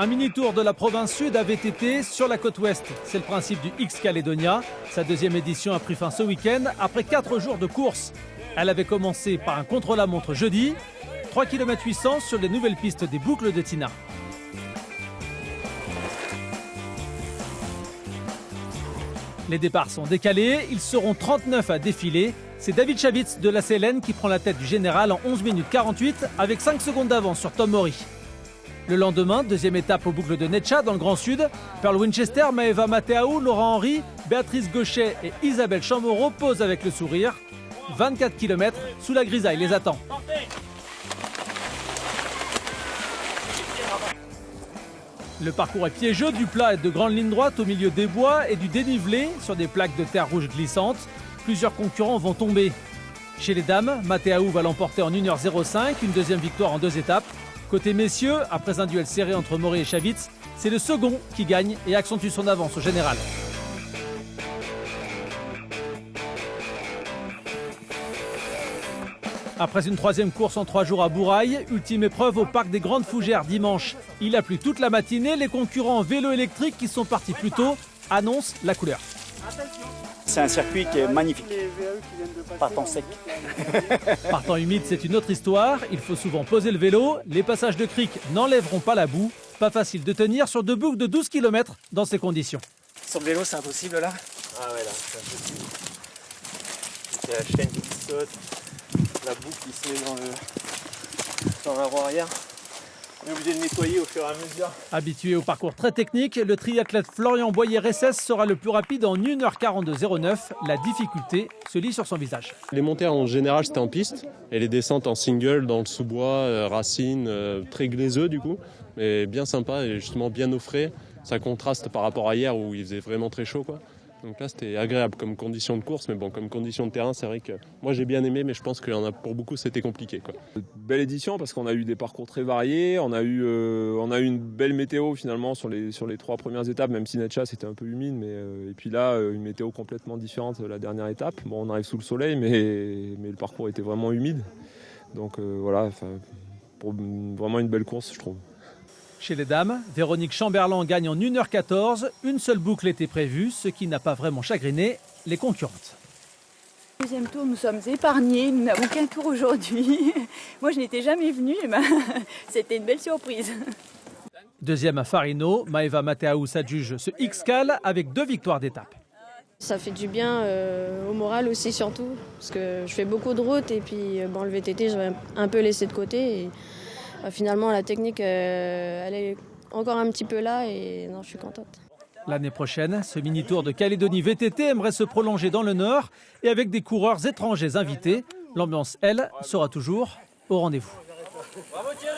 Un mini-tour de la province sud à VTT sur la côte ouest. C'est le principe du X-Caledonia. Sa deuxième édition a pris fin ce week-end après 4 jours de course. Elle avait commencé par un contre-la-montre jeudi. 3 km 800 sur les nouvelles pistes des boucles de Tina. Les départs sont décalés. Ils seront 39 à défiler. C'est David Chavitz de la CLN qui prend la tête du général en 11 minutes 48 avec 5 secondes d'avance sur Tom Mori. Le lendemain, deuxième étape aux boucles de Netcha dans le Grand Sud. Pearl Winchester, Maeva Mateaou, Laurent Henry, Béatrice Gauchet et Isabelle Chamorro posent avec le sourire. 24 km sous la grisaille les attend. Le parcours est piégeux, du plat et de grandes lignes droites au milieu des bois et du dénivelé sur des plaques de terre rouge glissantes. Plusieurs concurrents vont tomber. Chez les dames, Mateaou va l'emporter en 1h05, une deuxième victoire en 2 étapes. Côté messieurs, après un duel serré entre Mori et Chavitz, c'est le second qui gagne et accentue son avance au général. Après une troisième course en 3 jours à Bourail, ultime épreuve au parc des Grandes Fougères dimanche. Il a plu toute la matinée, les concurrents en vélo électrique qui sont partis plus tôt annoncent la couleur. C'est un circuit qui est magnifique, par temps sec. Par temps humide, c'est une autre histoire. Il faut souvent poser le vélo. Les passages de crique n'enlèveront pas la boue. Pas facile de tenir sur 2 boucles de 12 km dans ces conditions. Sur le vélo, c'est impossible là. Ah ouais, là, c'est impossible. C'est la chaîne qui saute, la boucle qui se met dans la roue arrière. On est obligé de nettoyer au fur et à mesure. Habitué au parcours très technique, le triathlète Florian Boyer-Ressès sera le plus rapide en 1h42,09. La difficulté se lit sur son visage. Les montées en général c'était en piste et les descentes en single dans le sous-bois, racines, très glaiseux du coup, mais bien sympa et justement bien au frais. Ça contraste par rapport à hier où il faisait vraiment très chaud, quoi. Donc là c'était agréable comme condition de course, mais bon, comme condition de terrain, c'est vrai que moi j'ai bien aimé, mais je pense qu'il y en a pour beaucoup c'était compliqué, quoi. Belle édition parce qu'on a eu des parcours très variés, on a eu une belle météo finalement sur les 3 premières étapes, même si Netcha c'était un peu humide, mais et puis là une météo complètement différente la dernière étape. Bon, on arrive sous le soleil, mais le parcours était vraiment humide, donc voilà, pour vraiment une belle course je trouve. Chez les dames, Véronique Chamberlain gagne en 1h14. Une seule boucle était prévue, ce qui n'a pas vraiment chagriné les concurrentes. Deuxième tour, nous sommes épargnés, nous n'avons qu'un tour aujourd'hui. Moi, je n'étais jamais venue, c'était une belle surprise. Deuxième à Farino, Maeva Mateaou s'adjuge ce X-Cal avec 2 victoires d'étape. Ça fait du bien au moral aussi surtout, parce que je fais beaucoup de routes et puis le VTT, j'avais un peu laissé de côté. Et, finalement, la technique, elle est encore un petit peu là et non, je suis contente. L'année prochaine, ce mini-tour de Calédonie VTT aimerait se prolonger dans le Nord et avec des coureurs étrangers invités. L'ambiance, elle, sera toujours au rendez-vous. Bravo Thierry!